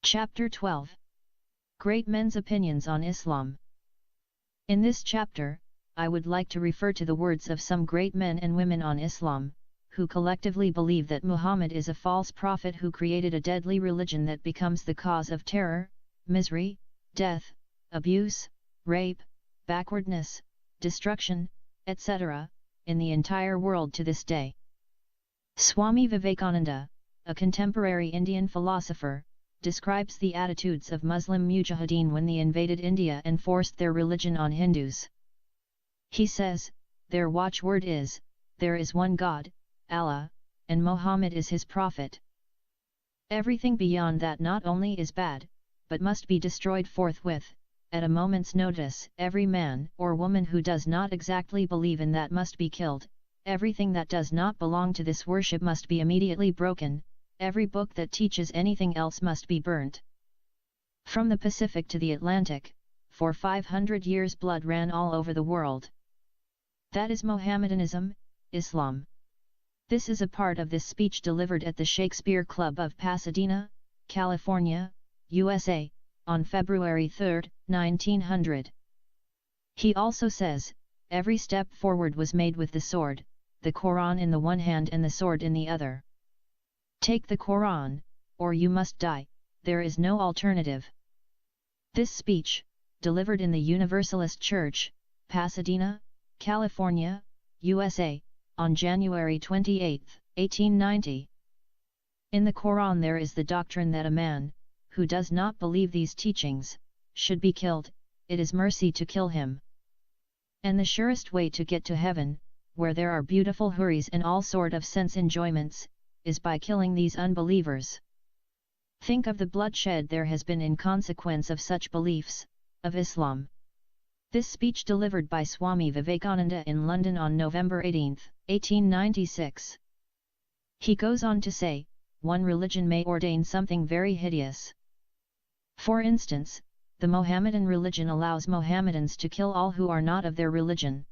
Chapter 12. Great Men's Opinions on Islam. In this chapter, I would like to refer to the words of some great men and women on Islam, who collectively believe that Muhammad is a false prophet who created a deadly religion that becomes the cause of terror, misery, death, abuse, rape, backwardness, destruction, etc., in the entire world to this day. Swami Vivekananda, a contemporary Indian philosopher, describes the attitudes of Muslim mujahideen when they invaded India and forced their religion on Hindus. He says, their watchword is, "There is one God, Allah, and Muhammad is his prophet. Everything beyond that not only is bad, but must be destroyed forthwith, at a moment's notice. Every man or woman who does not exactly believe in that must be killed, everything that does not belong to this worship must be immediately broken, every book that teaches anything else must be burnt." From the Pacific to the Atlantic, for 500 years blood ran all over the world. That is Mohammedanism, Islam. This is a part of this speech delivered at the Shakespeare Club of Pasadena, California, USA, on February 3, 1900. He also says, every step forward was made with the sword, the Quran in the one hand and the sword in the other. Take the Quran, or you must die, there is no alternative. This speech, delivered in the Universalist Church, Pasadena, California, USA, on January 28, 1890. In the Quran there is the doctrine that a man, who does not believe these teachings, should be killed. It is mercy to kill him. And the surest way to get to heaven, where there are beautiful huris and all sort of sense enjoyments, is by killing these unbelievers. Think of the bloodshed there has been in consequence of such beliefs, of Islam. This speech delivered by Swami Vivekananda in London on November 18, 1896. He goes on to say, one religion may ordain something very hideous. For instance, the Mohammedan religion allows Mohammedans to kill all who are not of their religion.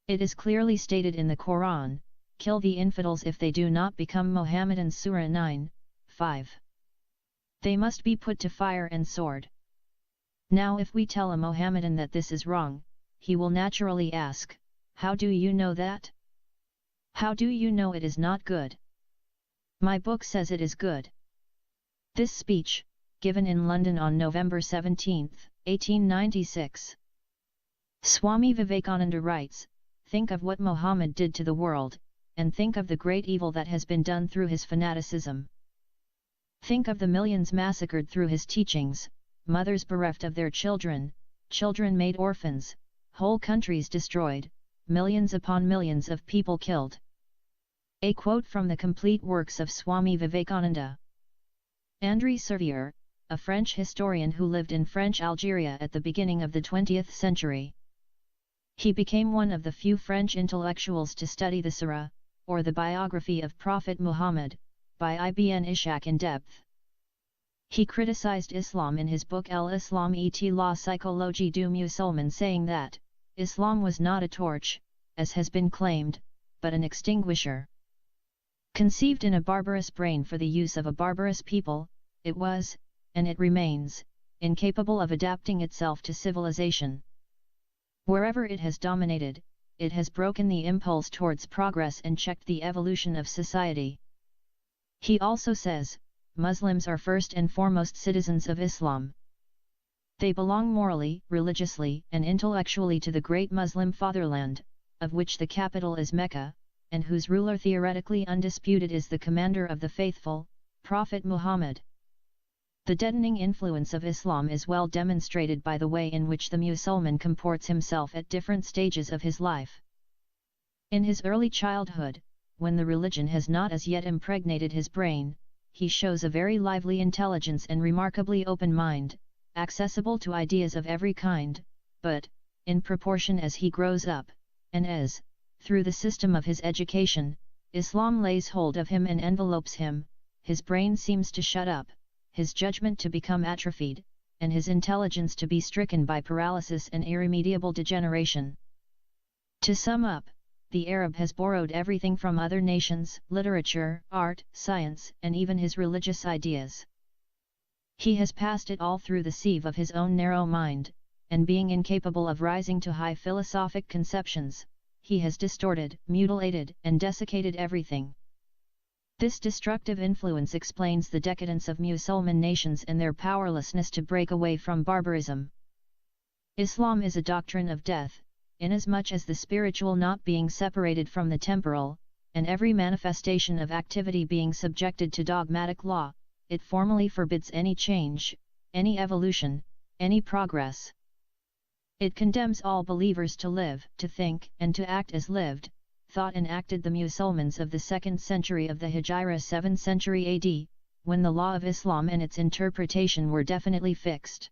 It is clearly stated in the Quran, kill the infidels if they do not become Mohammedans. Surah 9, 5. They must be put to fire and sword. Now if we tell a Mohammedan that this is wrong, he will naturally ask, how do you know that? How do you know it is not good? My book says it is good. This speech, given in London on November 17, 1896. Swami Vivekananda writes, think of what Muhammad did to the world, and think of the great evil that has been done through his fanaticism. Think of the millions massacred through his teachings, mothers bereft of their children, children made orphans, whole countries destroyed, millions upon millions of people killed. A quote from the complete works of Swami Vivekananda. André Servier, a French historian who lived in French Algeria at the beginning of the 20th century. He became one of the few French intellectuals to study the Sirah, or the biography of Prophet Muhammad, by Ibn Ishaq in depth. He criticized Islam in his book El-Islam et la psychologie du musulman, saying that Islam was not a torch, as has been claimed, but an extinguisher. Conceived in a barbarous brain for the use of a barbarous people, it was, and it remains, incapable of adapting itself to civilization. Wherever it has dominated, it has broken the impulse towards progress and checked the evolution of society. He also says, Muslims are first and foremost citizens of Islam. They belong morally, religiously, and intellectually to the great Muslim fatherland, of which the capital is Mecca, and whose ruler theoretically undisputed is the commander of the faithful, Prophet Muhammad. The deadening influence of Islam is well demonstrated by the way in which the Musulman comports himself at different stages of his life. In his early childhood, when the religion has not as yet impregnated his brain, he shows a very lively intelligence and remarkably open mind, accessible to ideas of every kind, but, in proportion as he grows up, and as, through the system of his education, Islam lays hold of him and envelopes him, his brain seems to shut up, his judgment to become atrophied, and his intelligence to be stricken by paralysis and irremediable degeneration. To sum up, the Arab has borrowed everything from other nations, literature, art, science, and even his religious ideas. He has passed it all through the sieve of his own narrow mind, and being incapable of rising to high philosophic conceptions, he has distorted, mutilated, and desiccated everything. This destructive influence explains the decadence of Musulman nations and their powerlessness to break away from barbarism. Islam is a doctrine of death, inasmuch as the spiritual not being separated from the temporal, and every manifestation of activity being subjected to dogmatic law, it formally forbids any change, any evolution, any progress. It condemns all believers to live, to think, and to act as lived, thought and acted the Musulmans of the 2nd century of the Hijra 7th century AD, when the law of Islam and its interpretation were definitely fixed.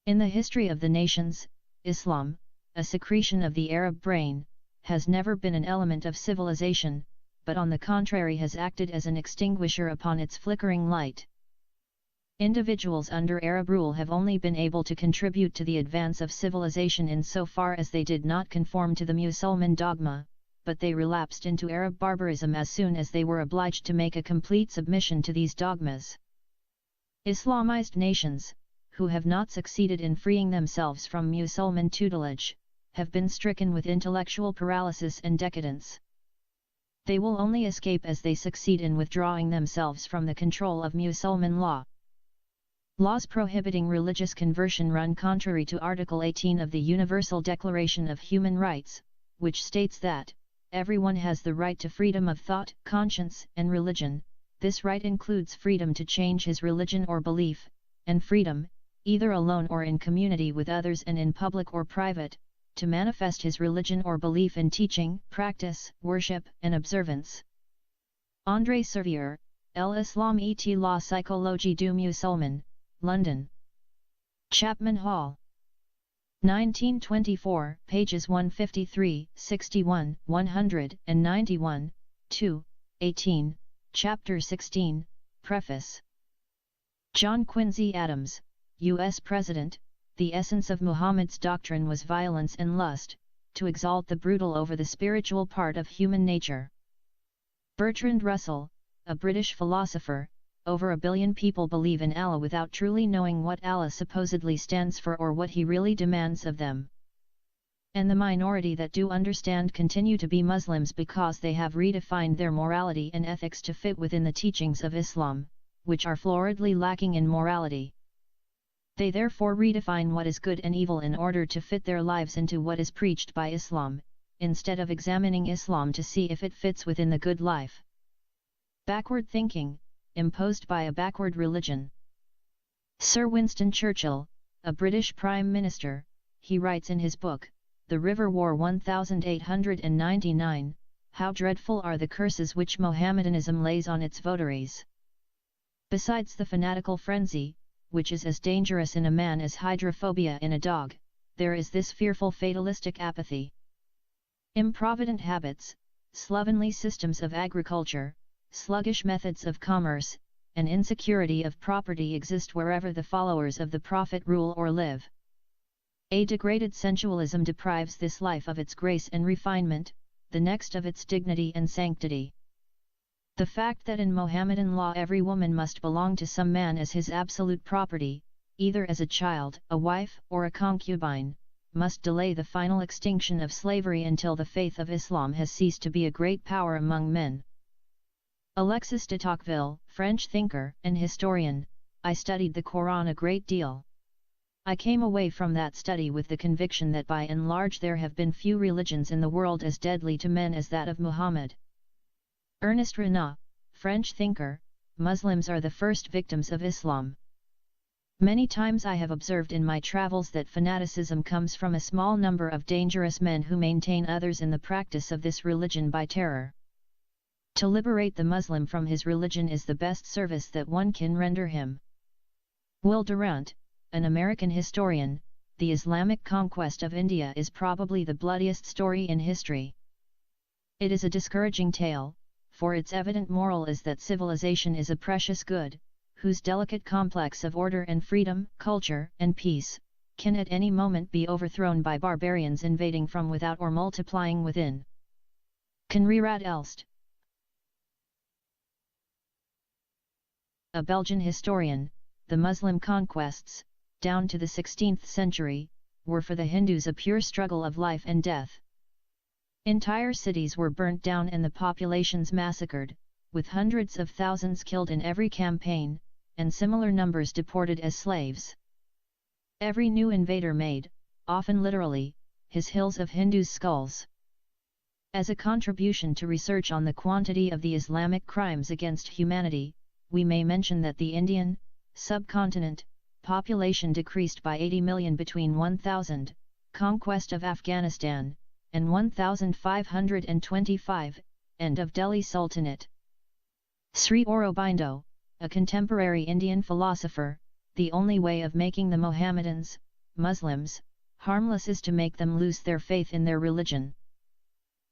In the history of the nations, Islam, a secretion of the Arab brain, has never been an element of civilization, but on the contrary has acted as an extinguisher upon its flickering light. Individuals under Arab rule have only been able to contribute to the advance of civilization in so far as they did not conform to the Musulman dogma, but they relapsed into Arab barbarism as soon as they were obliged to make a complete submission to these dogmas. Islamized nations, who have not succeeded in freeing themselves from Musulman tutelage, have been stricken with intellectual paralysis and decadence. They will only escape as they succeed in withdrawing themselves from the control of Musulman law. Laws prohibiting religious conversion run contrary to Article 18 of the Universal Declaration of Human Rights, which states that everyone has the right to freedom of thought, conscience, and religion. This right includes freedom to change his religion or belief, and freedom, either alone or in community with others and in public or private, to manifest his religion or belief in teaching, practice, worship, and observance. André Servier, L'Islam et la psychologie du musulman, London. Chapman Hall. 1924, pages 153, 61, 191, 2, 18, Chapter 16, Preface. John Quincy Adams, U.S. President. The essence of Muhammad's doctrine was violence and lust, to exalt the brutal over the spiritual part of human nature. Bertrand Russell, a British philosopher. Over 1 billion people believe in Allah without truly knowing what Allah supposedly stands for or what He really demands of them. And the minority that do understand continue to be Muslims because they have redefined their morality and ethics to fit within the teachings of Islam, which are floridly lacking in morality. They therefore redefine what is good and evil in order to fit their lives into what is preached by Islam, instead of examining Islam to see if it fits within the good life. Backward thinking, imposed by a backward religion. Sir Winston Churchill, a British Prime Minister, he writes in his book, The River War 1899, how dreadful are the curses which Mohammedanism lays on its votaries. Besides the fanatical frenzy, which is as dangerous in a man as hydrophobia in a dog, there is this fearful fatalistic apathy. Improvident habits, slovenly systems of agriculture, sluggish methods of commerce, and insecurity of property exist wherever the followers of the Prophet rule or live. A degraded sensualism deprives this life of its grace and refinement, the next of its dignity and sanctity. The fact that in Mohammedan law every woman must belong to some man as his absolute property, either as a child, a wife, or a concubine, must delay the final extinction of slavery until the faith of Islam has ceased to be a great power among men. Alexis de Tocqueville, French thinker and historian, I studied the Quran a great deal. I came away from that study with the conviction that by and large there have been few religions in the world as deadly to men as that of Muhammad. Ernest Renan, French thinker, Muslims are the first victims of Islam. Many times I have observed in my travels that fanaticism comes from a small number of dangerous men who maintain others in the practice of this religion by terror. To liberate the Muslim from his religion is the best service that one can render him. Will Durant, an American historian, the Islamic conquest of India is probably the bloodiest story in history. It is a discouraging tale, for its evident moral is that civilization is a precious good, whose delicate complex of order and freedom, culture and peace, can at any moment be overthrown by barbarians invading from without or multiplying within. Conrad Elst, a Belgian historian, the Muslim conquests, down to the 16th century, were for the Hindus a pure struggle of life and death. Entire cities were burnt down and the populations massacred, with hundreds of thousands killed in every campaign, and similar numbers deported as slaves. Every new invader made, often literally, his hills of Hindus' skulls. As a contribution to research on the quantity of the Islamic crimes against humanity, we may mention that the Indian subcontinent population decreased by 80 million between 1000, conquest of Afghanistan, and 1525, end of Delhi Sultanate. Sri Aurobindo, a contemporary Indian philosopher, the only way of making the Mohammedans, Muslims, harmless is to make them lose their faith in their religion.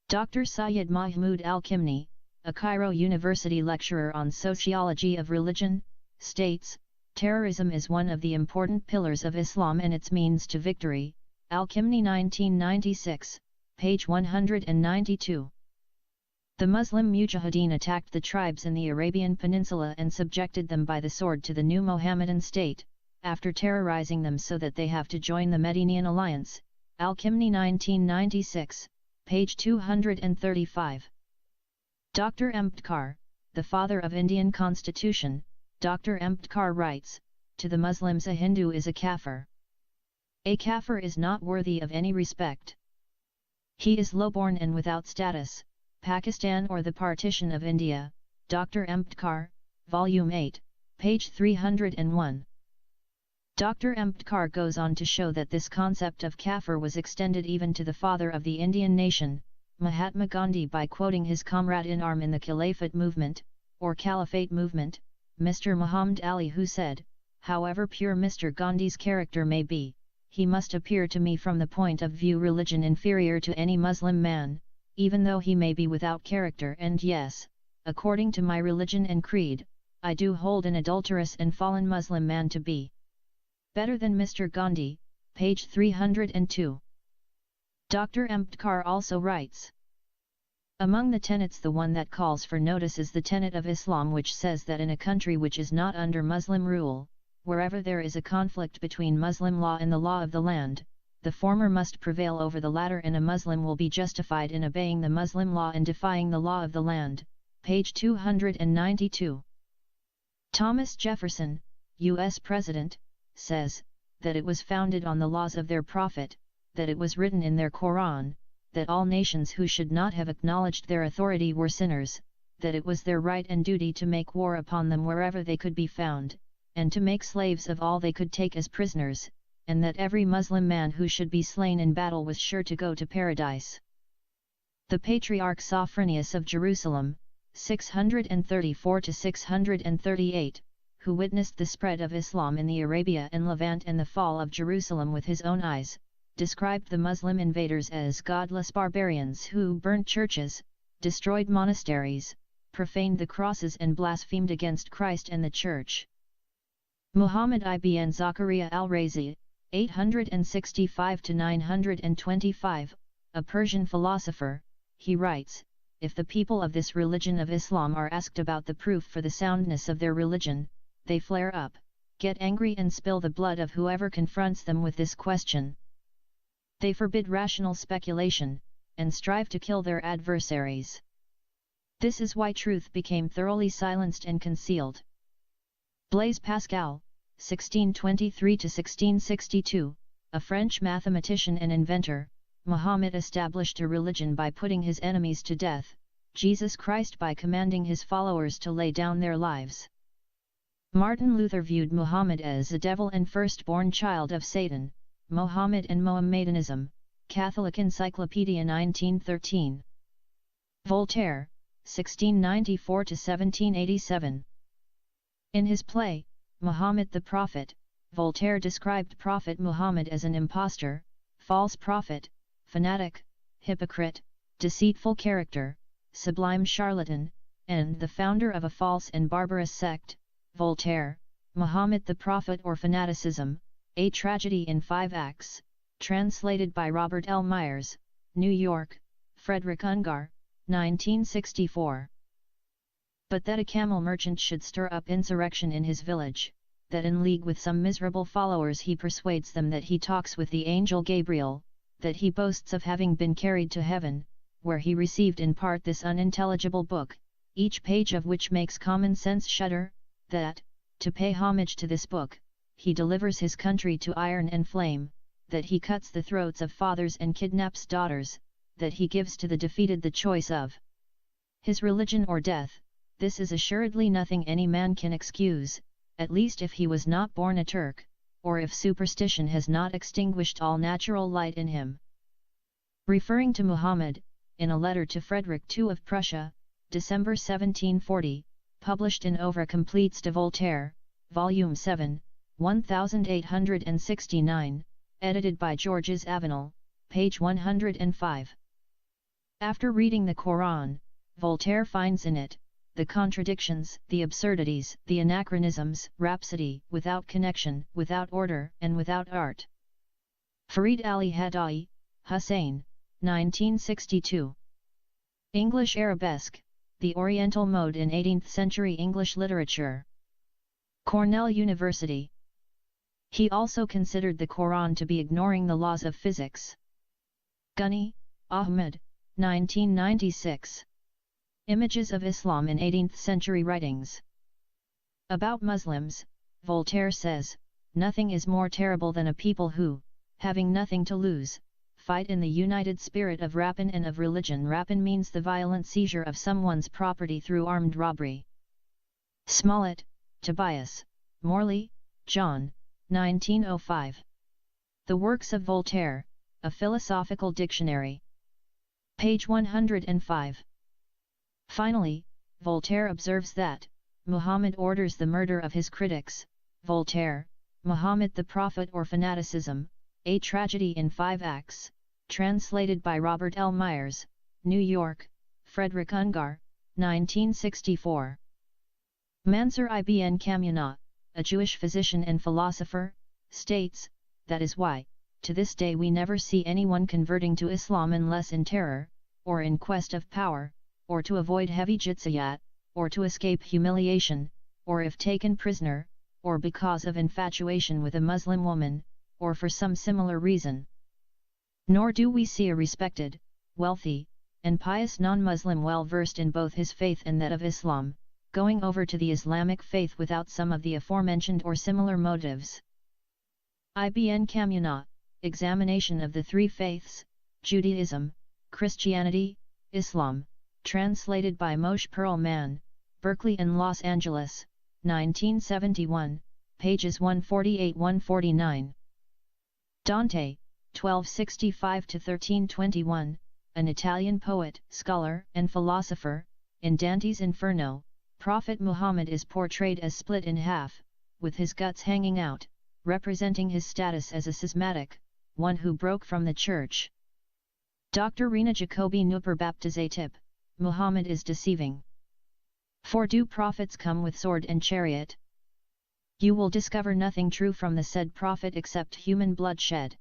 Dr. Syed Mahmood Al-Kimni, a Cairo University lecturer on sociology of religion, states, terrorism is one of the important pillars of Islam and its means to victory. Al-Kimni 1996, page 192. The Muslim Mujahideen attacked the tribes in the Arabian Peninsula and subjected them by the sword to the new Mohammedan state, after terrorizing them so that they have to join the Medinian alliance. Al-Kimni 1996, page 235. Dr. Ambedkar, the father of Indian constitution, Dr. Ambedkar writes, to the Muslims a Hindu is a kafir. A kafir is not worthy of any respect. He is lowborn and without status. Pakistan or the Partition of India, Dr. Ambedkar, Volume 8, page 301. Dr. Ambedkar goes on to show that this concept of kafir was extended even to the father of the Indian nation, Mahatma Gandhi, by quoting his comrade in arms in the Khilafat movement, or Caliphate movement, Mr. Muhammad Ali, who said, however pure Mr. Gandhi's character may be, he must appear to me from the point of view religion inferior to any Muslim man, even though he may be without character, and yes, according to my religion and creed, I do hold an adulterous and fallen Muslim man to be better than Mr. Gandhi, page 302. Dr. Ambedkar also writes, among the tenets the one that calls for notice is the tenet of Islam, which says that in a country which is not under Muslim rule, wherever there is a conflict between Muslim law and the law of the land, the former must prevail over the latter, and a Muslim will be justified in obeying the Muslim law and defying the law of the land, page 292. Thomas Jefferson, U.S. President, says, that it was founded on the laws of their prophet, that it was written in their Quran, that all nations who should not have acknowledged their authority were sinners, that it was their right and duty to make war upon them wherever they could be found, and to make slaves of all they could take as prisoners, and that every Muslim man who should be slain in battle was sure to go to paradise. The Patriarch Sophronius of Jerusalem, 634–638, who witnessed the spread of Islam in the Arabia and Levant and the fall of Jerusalem with his own eyes, described the Muslim invaders as godless barbarians who burnt churches, destroyed monasteries, profaned the crosses and blasphemed against Christ and the Church. Muhammad ibn Zakaria al-Razi, 865–925, a Persian philosopher, he writes, if the people of this religion of Islam are asked about the proof for the soundness of their religion, they flare up, get angry and spill the blood of whoever confronts them with this question. They forbid rational speculation, and strive to kill their adversaries. This is why truth became thoroughly silenced and concealed. Blaise Pascal, 1623–1662, a French mathematician and inventor, Muhammad established a religion by putting his enemies to death, Jesus Christ by commanding his followers to lay down their lives. Martin Luther viewed Muhammad as a devil and firstborn child of Satan. Mohammed and Mohammedanism, Catholic Encyclopedia 1913. Voltaire, 1694–1787. In his play, Muhammad the Prophet, Voltaire described Prophet Muhammad as an impostor, false prophet, fanatic, hypocrite, deceitful character, sublime charlatan, and the founder of a false and barbarous sect. Voltaire, Muhammad the Prophet or Fanaticism, A Tragedy in 5 Acts, translated by Robert L. Myers, New York, Frederick Ungar, 1964. But that a camel merchant should stir up insurrection in his village, that in league with some miserable followers he persuades them that he talks with the angel Gabriel, that he boasts of having been carried to heaven, where he received in part this unintelligible book, each page of which makes common sense shudder, that, to pay homage to this book, he delivers his country to iron and flame, that he cuts the throats of fathers and kidnaps daughters, that he gives to the defeated the choice of his religion or death. This is assuredly nothing any man can excuse, at least if he was not born a Turk, or if superstition has not extinguished all natural light in him. Referring to Muhammad, in a letter to Frederick II of Prussia, December 1740, published in Ouvre Complètes de Voltaire, Volume 7, 1869, edited by Georges Avenel, page 105. After reading the Quran, Voltaire finds in it the contradictions, the absurdities, the anachronisms, rhapsody, without connection, without order, and without art. Farid Ali Hadai, Hussein, 1962. English Arabesque, the Oriental Mode in 18th Century English Literature. Cornell University. He also considered the Quran to be ignoring the laws of physics. Ghani, Ahmed, 1996. Images of Islam in 18th Century Writings. About Muslims, Voltaire says, "Nothing is more terrible than a people who, having nothing to lose, fight in the united spirit of rapine and of religion." Rapine means the violent seizure of someone's property through armed robbery. Smollett, Tobias, Morley, John, 1905. The Works of Voltaire, a Philosophical Dictionary. Page 105. Finally, Voltaire observes that, Muhammad orders the murder of his critics. Voltaire, Muhammad the Prophet or Fanaticism, a Tragedy in 5 Acts, translated by Robert L. Myers, New York, Frederick Ungar, 1964. Mansur ibn Kamuna, a Jewish physician and philosopher, states, "That is why, to this day we never see anyone converting to Islam unless in terror, or in quest of power, or to avoid heavy jizyat, or to escape humiliation, or if taken prisoner, or because of infatuation with a Muslim woman, or for some similar reason. Nor do we see a respected, wealthy, and pious non-Muslim well versed in both his faith and that of Islam, going over to the Islamic faith without some of the aforementioned or similar motives." Ibn Kamuna, Examination of the Three Faiths, Judaism, Christianity, Islam, translated by Moshe Perlman, Berkeley and Los Angeles, 1971, pages 148-149. Dante, 1265–1321, an Italian poet, scholar, and philosopher. In Dante's Inferno, Prophet Muhammad is portrayed as split in half, with his guts hanging out, representing his status as a schismatic, one who broke from the church. Dr. Rina Jacobi Baptizative, Muhammad is deceiving. For do prophets come with sword and chariot? You will discover nothing true from the said prophet except human bloodshed.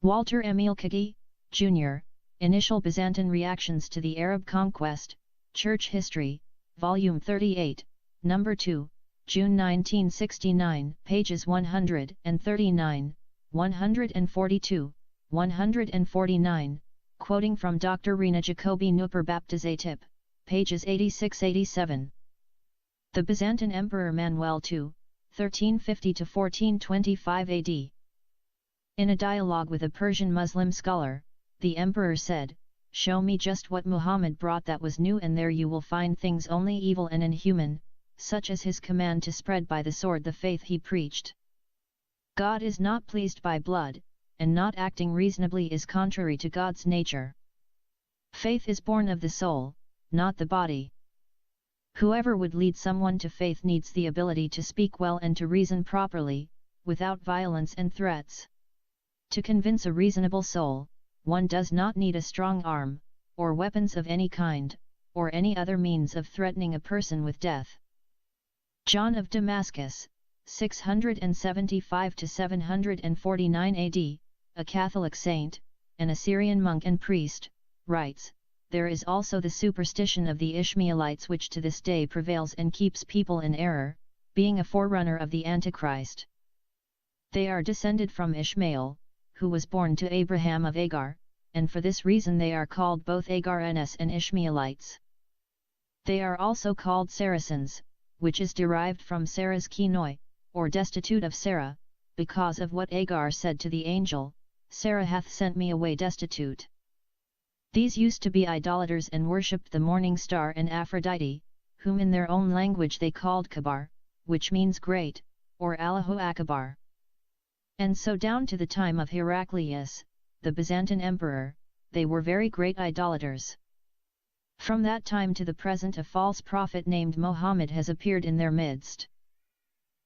Walter Emil Kagi, Jr., Initial Byzantine Reactions to the Arab Conquest, Church History, Volume 38, No. 2, June 1969, pages 139, 142, 149, quoting from Dr. Rina Jacobi Baptizative, pages 86-87. The Byzantine Emperor Manuel II, 1350–1425 AD. In a dialogue with a Persian Muslim scholar, the emperor said, "Show me just what Muhammad brought that was new, and there you will find things only evil and inhuman, such as his command to spread by the sword the faith he preached. God is not pleased by blood, and not acting reasonably is contrary to God's nature. Faith is born of the soul, not the body. Whoever would lead someone to faith needs the ability to speak well and to reason properly, without violence and threats. To convince a reasonable soul, one does not need a strong arm, or weapons of any kind, or any other means of threatening a person with death." John of Damascus, 675–749 AD, a Catholic saint, an Assyrian monk and priest, writes, "There is also the superstition of the Ishmaelites which to this day prevails and keeps people in error, being a forerunner of the Antichrist. They are descended from Ishmael, who was born to Abraham of Agar, and for this reason they are called both Agarns and Ishmaelites. They are also called Saracens, which is derived from Sarah's Kenoi, or destitute of Sarah, because of what Agar said to the angel, Sarah hath sent me away destitute. These used to be idolaters and worshipped the morning star and Aphrodite, whom in their own language they called Kabar, which means great, or Allahu Akbar. And so down to the time of Heraclius, the Byzantine emperor, they were very great idolaters. From that time to the present a false prophet named Mohammed has appeared in their midst.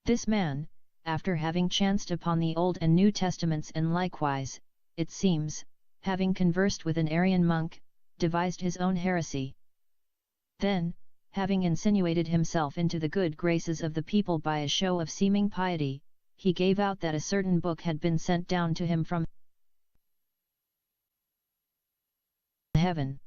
This man, after having chanced upon the Old and New Testaments and likewise, it seems, having conversed with an Arian monk, devised his own heresy. Then, having insinuated himself into the good graces of the people by a show of seeming piety, he gave out that a certain book had been sent down to him from heaven.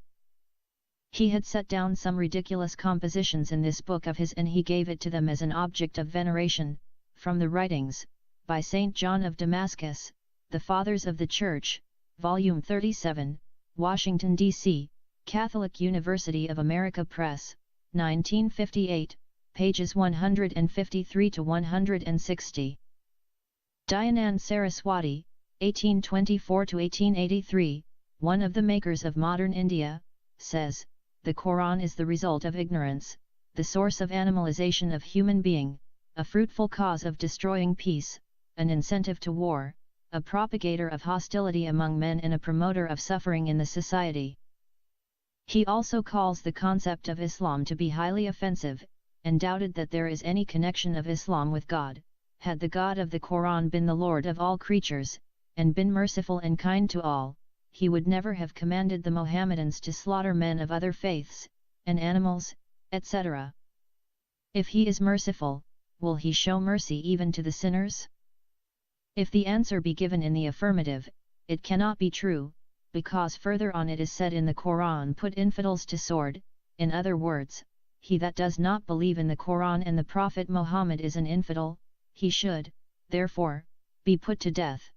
He had set down some ridiculous compositions in this book of his, and he gave it to them as an object of veneration, from the writings, by St. John of Damascus, the Fathers of the Church, Volume 37, Washington, D.C., Catholic University of America Press, 1958, pages 153 to 160. Dayanand Saraswati, 1824 to 1883, one of the makers of modern India, says, the Quran is the result of ignorance, the source of animalization of human being, a fruitful cause of destroying peace, an incentive to war, a propagator of hostility among men and a promoter of suffering in the society. He also calls the concept of Islam to be highly offensive, and doubted that there is any connection of Islam with God. Had the God of the Quran been the Lord of all creatures, and been merciful and kind to all, he would never have commanded the Mohammedans to slaughter men of other faiths, and animals, etc. If he is merciful, will he show mercy even to the sinners? If the answer be given in the affirmative, it cannot be true, because further on it is said in the Quran, put infidels to sword. In other words, he that does not believe in the Quran and the Prophet Muhammad is an infidel, he should, therefore, be put to death.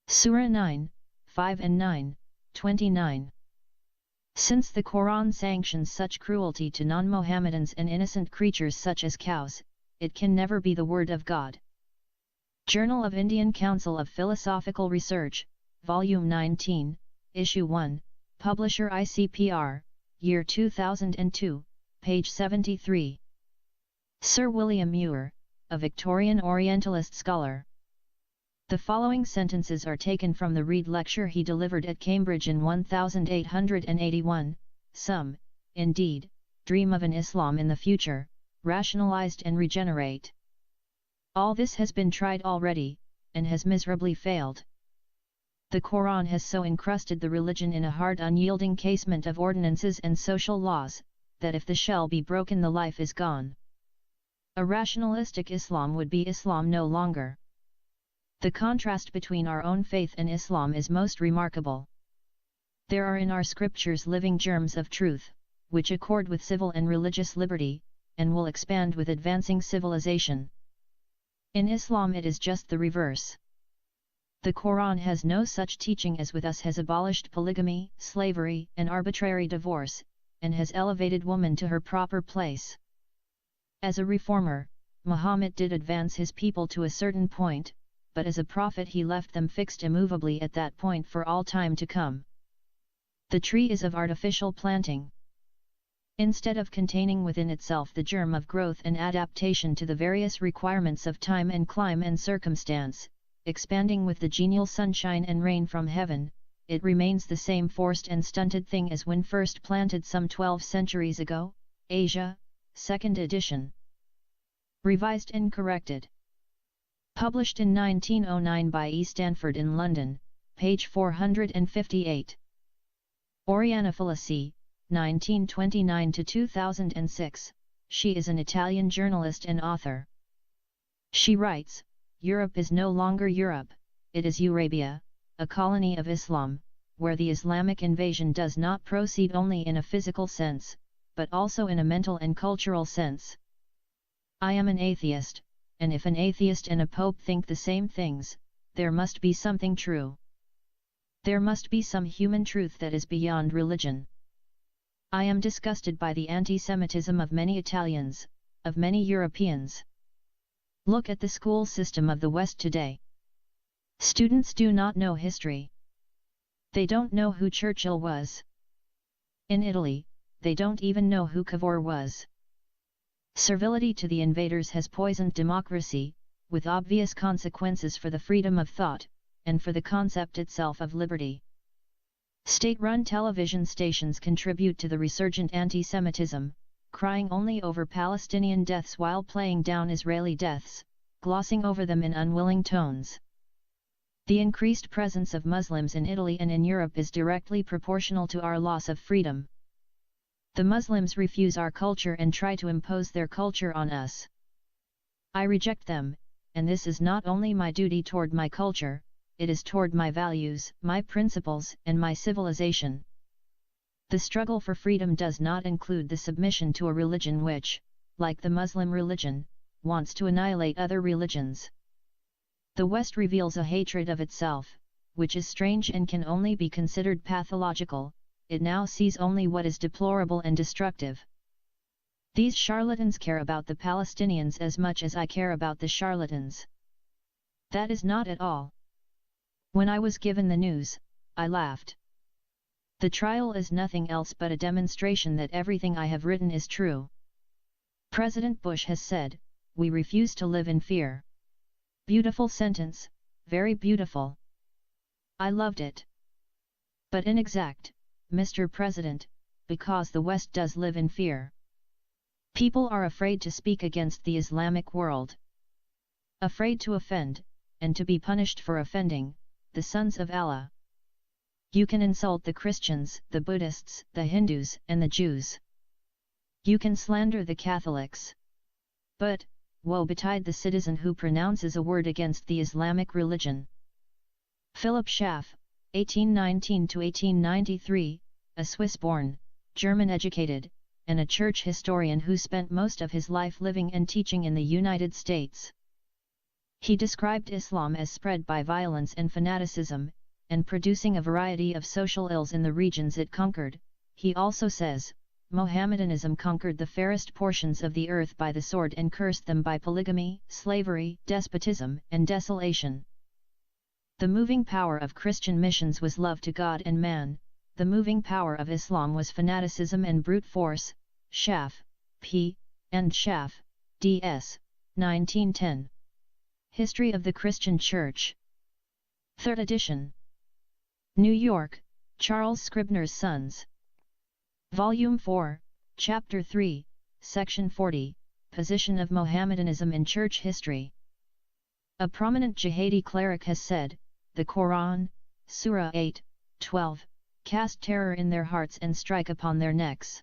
Surah 9, 5 and 9, 29. Since the Quran sanctions such cruelty to non-Mohammedans and innocent creatures such as cows, it can never be the word of God. Journal of Indian Council of Philosophical Research, Volume 19, Issue 1, Publisher ICPR, Year 2002, page 73. Sir William Muir, a Victorian Orientalist scholar. The following sentences are taken from the Reed lecture he delivered at Cambridge in 1881, some, indeed, dream of an Islam in the future, rationalized and regenerate. All this has been tried already, and has miserably failed. The Quran has so encrusted the religion in a hard unyielding casement of ordinances and social laws, that if the shell be broken the life is gone. A rationalistic Islam would be Islam no longer. The contrast between our own faith and Islam is most remarkable. There are in our scriptures living germs of truth, which accord with civil and religious liberty, and will expand with advancing civilization. In Islam it is just the reverse. The Quran has no such teaching as with us, has abolished polygamy, slavery, and arbitrary divorce, and has elevated woman to her proper place. As a reformer, Muhammad did advance his people to a certain point, but as a prophet he left them fixed immovably at that point for all time to come. The tree is of artificial planting. Instead of containing within itself the germ of growth and adaptation to the various requirements of time and clime and circumstance, expanding with the genial sunshine and rain from heaven, it remains the same forced and stunted thing as when first planted some 12 centuries ago. Asia, 2nd edition. Revised and corrected. Published in 1909 by E. Stanford in London, page 458. Oriana Fallaci, 1929–2006, she is an Italian journalist and author. She writes, Europe is no longer Europe, it is Eurabia, a colony of Islam, where the Islamic invasion does not proceed only in a physical sense, but also in a mental and cultural sense. I am an atheist, and if an atheist and a pope think the same things, there must be something true. There must be some human truth that is beyond religion. I am disgusted by the anti-Semitism of many Italians, of many Europeans. Look at the school system of the West today. Students do not know history. They don't know who Churchill was. In Italy, they don't even know who Cavour was. Servility to the invaders has poisoned democracy, with obvious consequences for the freedom of thought, and for the concept itself of liberty. State-run television stations contribute to the resurgent anti-Semitism, crying only over Palestinian deaths while playing down Israeli deaths, glossing over them in unwilling tones. The increased presence of Muslims in Italy and in Europe is directly proportional to our loss of freedom. The Muslims refuse our culture and try to impose their culture on us. I reject them, and this is not only my duty toward my culture, it is toward my values, my principles, and my civilization. The struggle for freedom does not include the submission to a religion which, like the Muslim religion, wants to annihilate other religions. The West reveals a hatred of itself, which is strange and can only be considered pathological. It now sees only what is deplorable and destructive. These charlatans care about the Palestinians as much as I care about the charlatans. That is not at all. When I was given the news, I laughed. The trial is nothing else but a demonstration that everything I have written is true. President Bush has said, "We refuse to live in fear." Beautiful sentence, very beautiful. I loved it. But inexact, Mr. President, because the West does live in fear. People are afraid to speak against the Islamic world. Afraid to offend, and to be punished for offending, the sons of Allah. You can insult the Christians, the Buddhists, the Hindus, and the Jews. You can slander the Catholics. But, woe betide the citizen who pronounces a word against the Islamic religion. Philip Schaff, 1819–1893, a Swiss-born, German-educated, and a church historian who spent most of his life living and teaching in the United States. He described Islam as spread by violence and fanaticism, and producing a variety of social ills in the regions it conquered. He also says, Mohammedanism conquered the fairest portions of the earth by the sword and cursed them by polygamy, slavery, despotism, and desolation. The moving power of Christian missions was love to God and man, the moving power of Islam was fanaticism and brute force. Schaff, P. and Schaff, D.S., 1910. History of the Christian Church. 3rd edition. New York, Charles Scribner's Sons. Volume 4, Chapter 3, Section 40, Position of Mohammedanism in Church History. A prominent Jihadi cleric has said, the Quran, Surah 8, 12, cast terror in their hearts and strike upon their necks.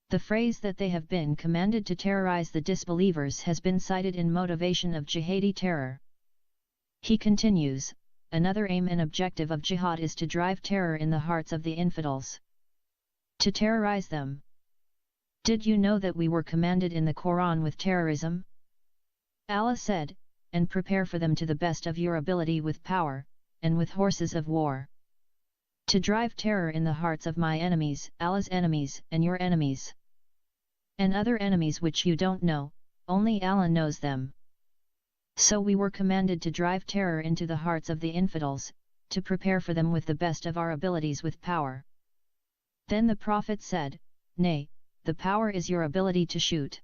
The phrase that they have been commanded to terrorize the disbelievers has been cited in motivation of jihadi terror. He continues, another aim and objective of jihad is to drive terror in the hearts of the infidels. To terrorize them. Did you know that we were commanded in the Quran with terrorism? Allah said, and prepare for them to the best of your ability with power, and with horses of war. To drive terror in the hearts of my enemies, Allah's enemies, and your enemies. And other enemies which you don't know, only Allah knows them. So we were commanded to drive terror into the hearts of the infidels, to prepare for them with the best of our abilities with power. Then the Prophet said, nay, the power is your ability to shoot.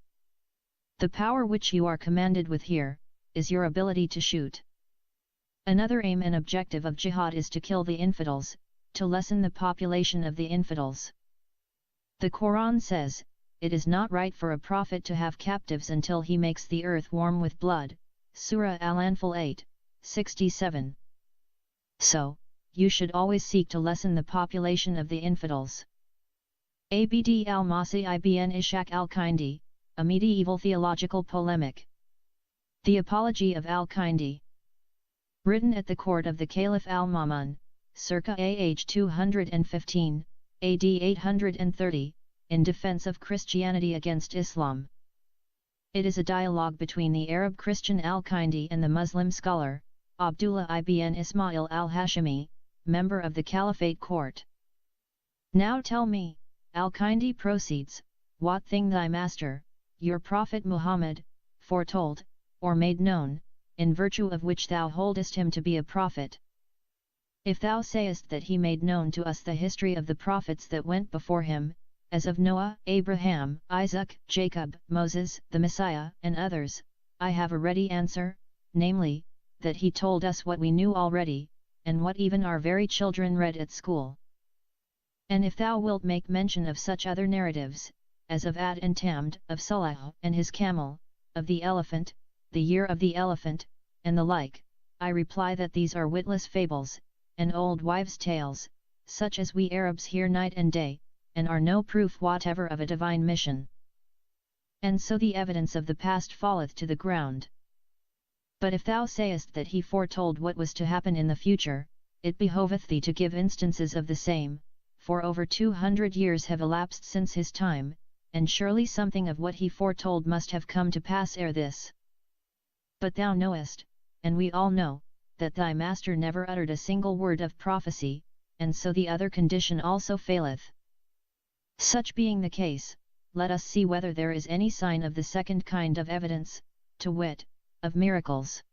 The power which you are commanded with here, is your ability to shoot. Another aim and objective of jihad is to kill the infidels, to lessen the population of the infidels. The Quran says, it is not right for a prophet to have captives until he makes the earth warm with blood, Surah Al-Anfal 8, 67. So, you should always seek to lessen the population of the infidels. Abd al-Masih ibn Ishaq al-Kindi, a medieval theological polemic. The Apology of al-Kindi. Written at the court of the Caliph al-Ma'mun, circa AH 215, AD 830, in defense of Christianity against Islam. It is a dialogue between the Arab Christian Al-Kindi and the Muslim scholar, Abdullah ibn Ismail al-Hashimi, member of the Caliphate court. Now tell me, Al-Kindi proceeds, what thing thy master, your Prophet Muhammad, foretold, or made known, in virtue of which thou holdest him to be a prophet. If thou sayest that he made known to us the history of the prophets that went before him, as of Noah, Abraham, Isaac, Jacob, Moses, the Messiah, and others, I have a ready answer, namely, that he told us what we knew already, and what even our very children read at school. And if thou wilt make mention of such other narratives, as of Ad and Tamd, of Salah and his camel, of the elephant, the year of the elephant, and the like, I reply that these are witless fables, and old wives' tales, such as we Arabs hear night and day, and are no proof whatever of a divine mission. And so the evidence of the past falleth to the ground. But if thou sayest that he foretold what was to happen in the future, it behoveth thee to give instances of the same, for over 200 years have elapsed since his time, and surely something of what he foretold must have come to pass ere this. But thou knowest, and we all know, that thy master never uttered a single word of prophecy, and so the other condition also faileth. Such being the case, let us see whether there is any sign of the second kind of evidence, to wit, of miracles.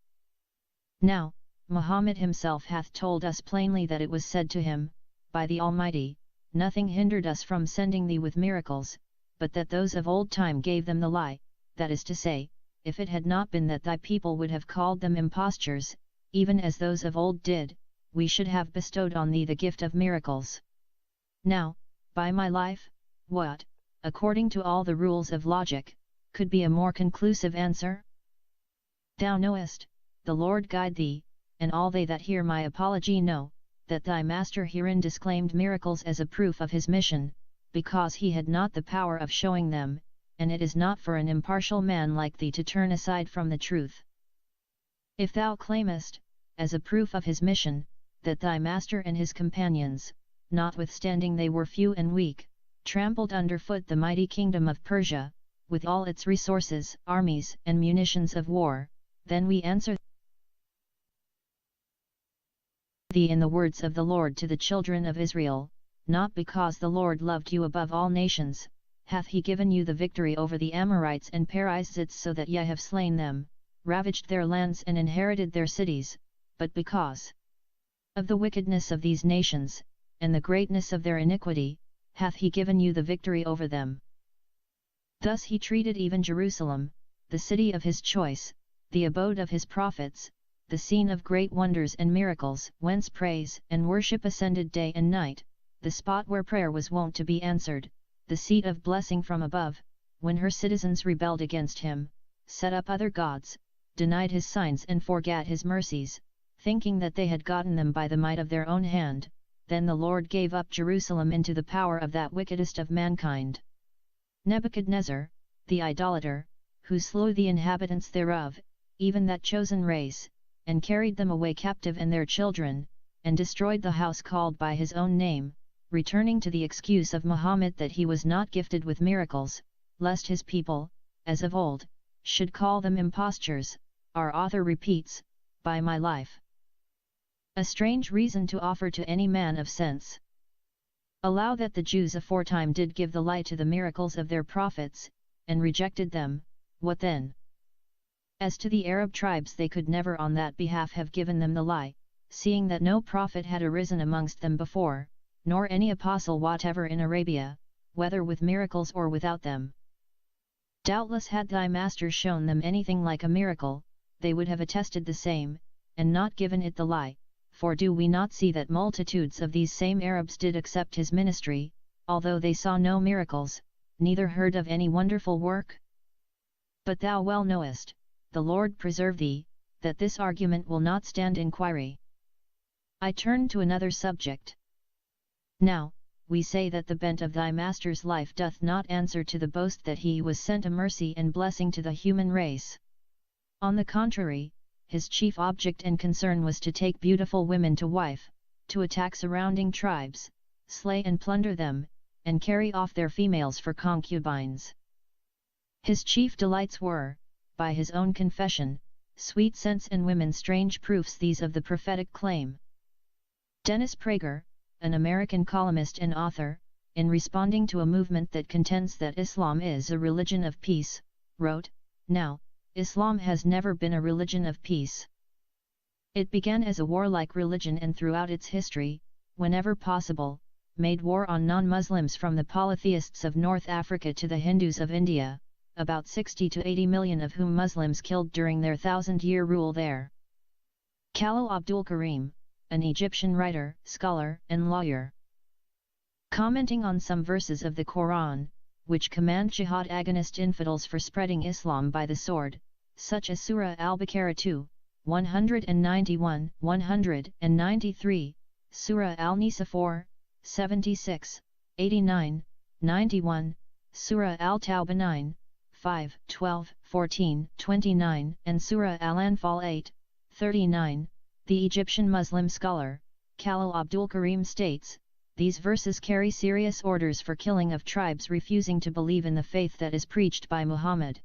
Now, Muhammad himself hath told us plainly that it was said to him, by the Almighty, nothing hindered us from sending thee with miracles, but that those of old time gave them the lie, that is to say, if it had not been that thy people would have called them impostures, even as those of old did, we should have bestowed on thee the gift of miracles. Now, by my life, what, according to all the rules of logic, could be a more conclusive answer? Thou knowest, the Lord guide thee, and all they that hear my apology know, that thy master herein disclaimed miracles as a proof of his mission, because he had not the power of showing them, and it is not for an impartial man like thee to turn aside from the truth. If thou claimest, as a proof of his mission, that thy master and his companions, notwithstanding they were few and weak, trampled underfoot the mighty kingdom of Persia, with all its resources, armies, and munitions of war, then we answer thee in the words of the Lord to the children of Israel, not because the Lord loved you above all nations, hath he given you the victory over the Amorites and Perizzites so that ye have slain them, ravaged their lands and inherited their cities, but because of the wickedness of these nations, and the greatness of their iniquity, hath he given you the victory over them. Thus he treated even Jerusalem, the city of his choice, the abode of his prophets, the scene of great wonders and miracles, whence praise and worship ascended day and night, the spot where prayer was wont to be answered, the seat of blessing from above, when her citizens rebelled against him, set up other gods, denied his signs and forgat his mercies, thinking that they had gotten them by the might of their own hand, then the Lord gave up Jerusalem into the power of that wickedest of mankind, Nebuchadnezzar, the idolater, who slew the inhabitants thereof, even that chosen race, and carried them away captive and their children, and destroyed the house called by his own name, returning to the excuse of Muhammad that he was not gifted with miracles, lest his people, as of old, should call them impostures. Our author repeats, by my life. A strange reason to offer to any man of sense. Allow that the Jews aforetime did give the lie to the miracles of their prophets, and rejected them, what then? As to the Arab tribes, they could never on that behalf have given them the lie, seeing that no prophet had arisen amongst them before, nor any apostle whatever in Arabia, whether with miracles or without them. Doubtless had thy master shown them anything like a miracle, they would have attested the same, and not given it the lie, for do we not see that multitudes of these same Arabs did accept his ministry, although they saw no miracles, neither heard of any wonderful work? But thou well knowest, the Lord preserve thee, that this argument will not stand inquiry. I turn to another subject. Now, we say that the bent of thy master's life doth not answer to the boast that he was sent a mercy and blessing to the human race. On the contrary, his chief object and concern was to take beautiful women to wife, to attack surrounding tribes, slay and plunder them, and carry off their females for concubines. His chief delights were, by his own confession, sweet scents and women, strange proofs these of the prophetic claim. Dennis Prager, an American columnist and author, in responding to a movement that contends that Islam is a religion of peace, wrote, "Now, Islam has never been a religion of peace. It began as a warlike religion and throughout its history, whenever possible, made war on non-Muslims from the polytheists of North Africa to the Hindus of India, about 60 to 80 million of whom Muslims killed during their thousand-year rule there." Khalil Abdul Karim, an Egyptian writer, scholar, and lawyer, commenting on some verses of the Quran, which command jihad against infidels for spreading Islam by the sword, such as Surah Al-Baqarah 2, 191, 193, Surah Al-Nisa 4, 76, 89, 91, Surah Al-Tawbah 9, 5, 12, 14, 29, and Surah Al-Anfal 8, 39, the Egyptian Muslim scholar, Khalil Abdul Karim states, these verses carry serious orders for killing of tribes refusing to believe in the faith that is preached by Muhammad.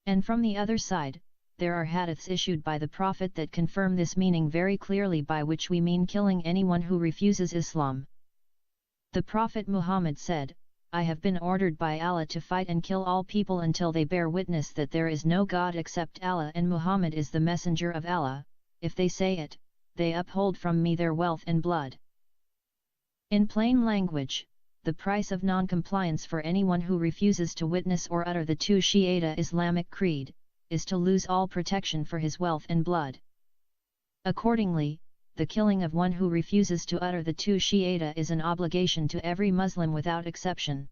And from the other side, there are hadiths issued by the Prophet that confirm this meaning very clearly, by which we mean killing anyone who refuses Islam. The Prophet Muhammad said, "I have been ordered by Allah to fight and kill all people until they bear witness that there is no God except Allah and Muhammad is the messenger of Allah. If they say it, they uphold from me their wealth and blood." In plain language, the price of non-compliance for anyone who refuses to witness or utter the two Shi'ita Islamic creed, is to lose all protection for his wealth and blood. Accordingly, the killing of one who refuses to utter the two Shi'ita is an obligation to every Muslim without exception.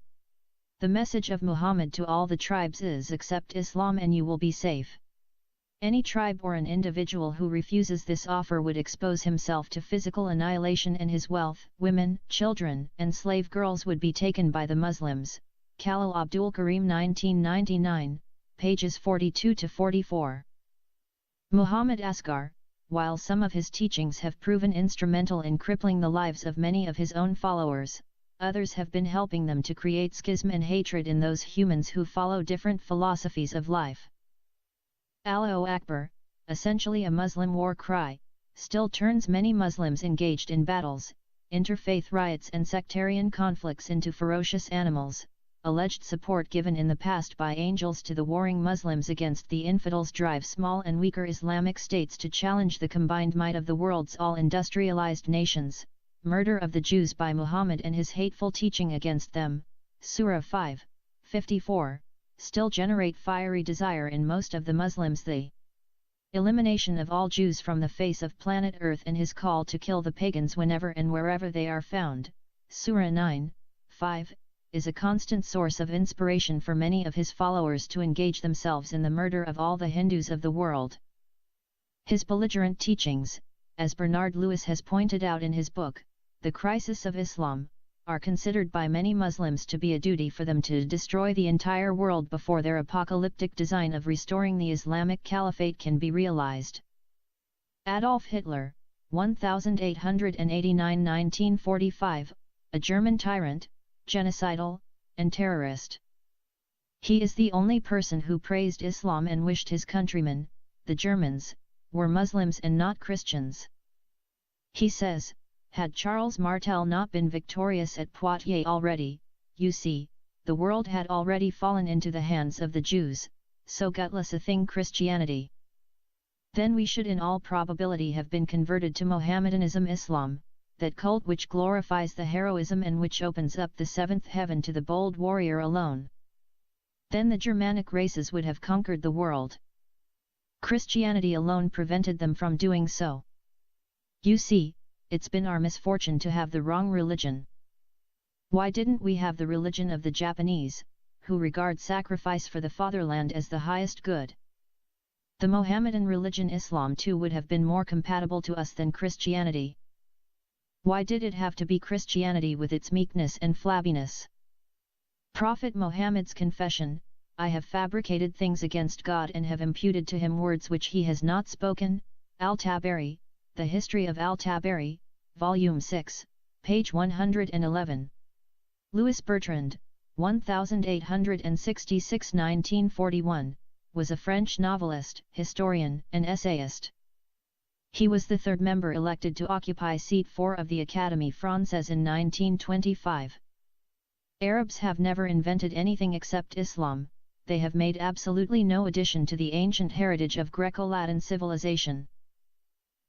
The message of Muhammad to all the tribes is, accept Islam and you will be safe. Any tribe or an individual who refuses this offer would expose himself to physical annihilation, and his wealth, women, children, and slave girls would be taken by the Muslims. Khalil Abdul Karim 1999, pages 42 to 44. Muhammad Asghar, while some of his teachings have proven instrumental in crippling the lives of many of his own followers, others have been helping them to create schism and hatred in those humans who follow different philosophies of life. Allahu Akbar, essentially a Muslim war cry, still turns many Muslims engaged in battles, interfaith riots and sectarian conflicts into ferocious animals. Alleged support given in the past by angels to the warring Muslims against the infidels drive small and weaker Islamic states to challenge the combined might of the world's all industrialized nations. Murder of the Jews by Muhammad and his hateful teaching against them, Surah 5, 54, still generate fiery desire in most of the Muslims. The elimination of all Jews from the face of planet Earth and his call to kill the pagans whenever and wherever they are found, Surah 9, 5, is a constant source of inspiration for many of his followers to engage themselves in the murder of all the Hindus of the world. His belligerent teachings, as Bernard Lewis has pointed out in his book, The Crisis of Islam, are considered by many Muslims to be a duty for them to destroy the entire world before their apocalyptic design of restoring the Islamic Caliphate can be realized. Adolf Hitler, 1889–1945, a German tyrant, genocidal, and terrorist. He is the only person who praised Islam and wished his countrymen, the Germans, were Muslims and not Christians. He says, had Charles Martel not been victorious at Poitiers already, you see, the world had already fallen into the hands of the Jews, so gutless a thing Christianity. Then we should in all probability have been converted to Mohammedanism, Islam, that cult which glorifies the heroism and which opens up the seventh heaven to the bold warrior alone. Then the Germanic races would have conquered the world. Christianity alone prevented them from doing so. You see, it's been our misfortune to have the wrong religion. Why didn't we have the religion of the Japanese, who regard sacrifice for the fatherland as the highest good? The Mohammedan religion Islam too would have been more compatible to us than Christianity. Why did it have to be Christianity with its meekness and flabbiness? Prophet Muhammad's confession, I have fabricated things against God and have imputed to him words which he has not spoken, Al-Tabari, The History of Al-Tabari, Volume 6, page 111. Louis Bertrand, 1866–1941, was a French novelist, historian, and essayist. He was the third member elected to occupy seat 4 of the Académie Française in 1925. Arabs have never invented anything except Islam. They have made absolutely no addition to the ancient heritage of Greco-Latin civilization.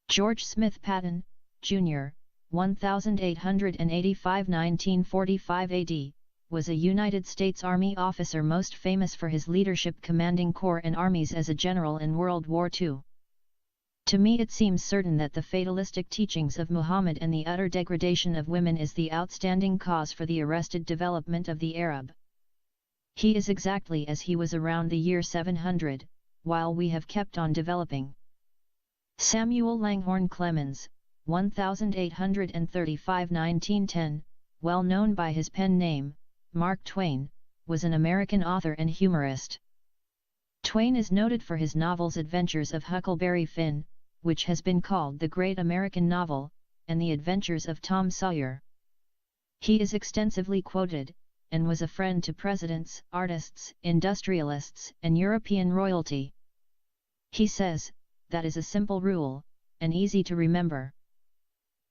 George Smith Patton, Jr., 1885–1945 AD, was a United States Army officer most famous for his leadership commanding corps and armies as a general in World War II. To me it seems certain that the fatalistic teachings of Muhammad and the utter degradation of women is the outstanding cause for the arrested development of the Arab. He is exactly as he was around the year 700, while we have kept on developing. Samuel Langhorne Clemens, 1835–1910, well known by his pen name, Mark Twain, was an American author and humorist. Twain is noted for his novels Adventures of Huckleberry Finn, which has been called the Great American Novel, and The Adventures of Tom Sawyer. He is extensively quoted, and was a friend to presidents, artists, industrialists, and European royalty. He says, "That is a simple rule, and easy to remember.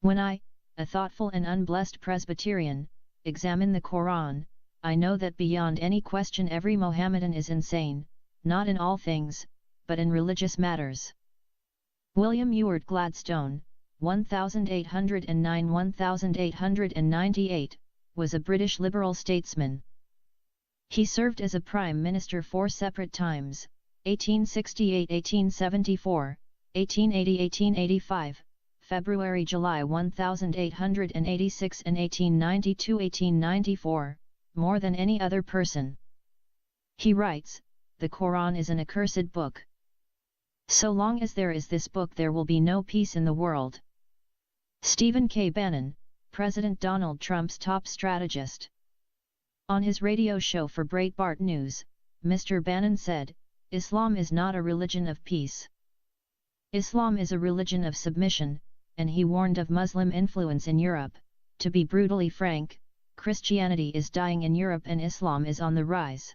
When I, a thoughtful and unblessed Presbyterian, examine the Quran, I know that beyond any question every Mohammedan is insane, not in all things, but in religious matters." William Ewart Gladstone, 1809–1898, was a British liberal statesman. He served as a Prime Minister 4 separate times, 1868–1874, 1880–1885, February–July 1886 and 1892–1894, more than any other person. He writes, "The Quran is an accursed book. So long as there is this book there will be no peace in the world." Stephen K. Bannon, President Donald Trump's top strategist. On his radio show for Breitbart News, Mr. Bannon said, "Islam is not a religion of peace. Islam is a religion of submission," and he warned of Muslim influence in Europe. "To be brutally frank, Christianity is dying in Europe and Islam is on the rise."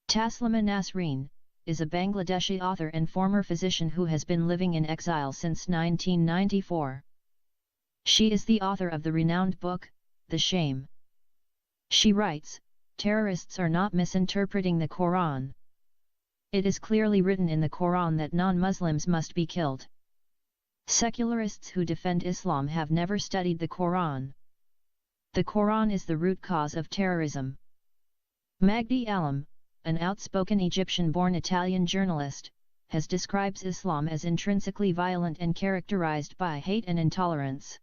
Taslima Nasreen is a Bangladeshi author and former physician who has been living in exile since 1994. She is the author of the renowned book, The Shame. She writes, "Terrorists are not misinterpreting the Quran. It is clearly written in the Quran that non-Muslims must be killed. Secularists who defend Islam have never studied the Quran. The Quran is the root cause of terrorism." Magdi Alam, an outspoken Egyptian-born Italian journalist, has described Islam as intrinsically violent and characterized by hate and intolerance.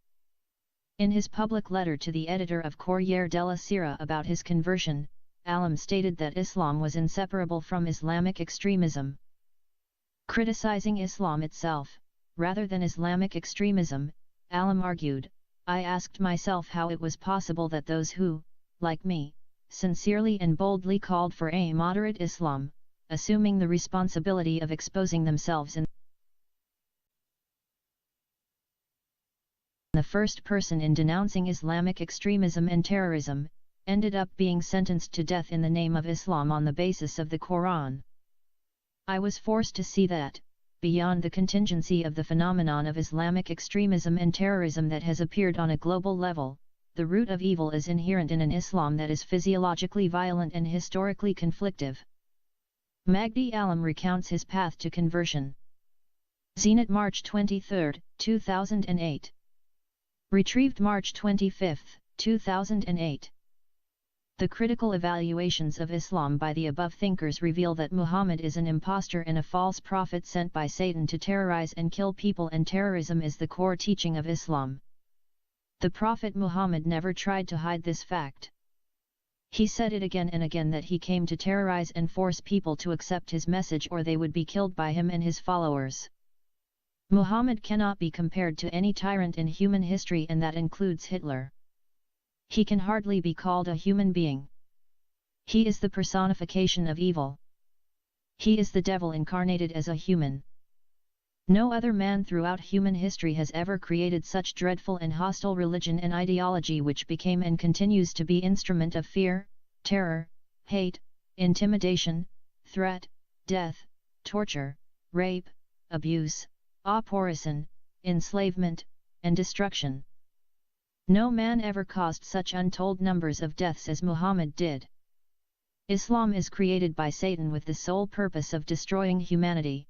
In his public letter to the editor of Corriere della Sera about his conversion, Alam stated that Islam was inseparable from Islamic extremism. Criticizing Islam itself, rather than Islamic extremism, Alam argued, "I asked myself how it was possible that those who, like me, sincerely and boldly called for a moderate Islam, assuming the responsibility of exposing themselves in the first person in denouncing Islamic extremism and terrorism, ended up being sentenced to death in the name of Islam on the basis of the Quran. I was forced to see that, beyond the contingency of the phenomenon of Islamic extremism and terrorism that has appeared on a global level, the root of evil is inherent in an Islam that is physiologically violent and historically conflictive." Magdi Alam recounts his path to conversion. Zenit March 23, 2008. Retrieved March 25, 2008. The critical evaluations of Islam by the above thinkers reveal that Muhammad is an impostor and a false prophet sent by Satan to terrorize and kill people, and terrorism is the core teaching of Islam. The Prophet Muhammad never tried to hide this fact. He said it again and again that he came to terrorize and force people to accept his message or they would be killed by him and his followers. Muhammad cannot be compared to any tyrant in human history, and that includes Hitler. He can hardly be called a human being. He is the personification of evil. He is the devil incarnated as a human. No other man throughout human history has ever created such dreadful and hostile religion and ideology which became and continues to be instrument of fear, terror, hate, intimidation, threat, death, torture, rape, abuse, oppression, enslavement, and destruction. No man ever caused such untold numbers of deaths as Muhammad did. Islam is created by Satan with the sole purpose of destroying humanity.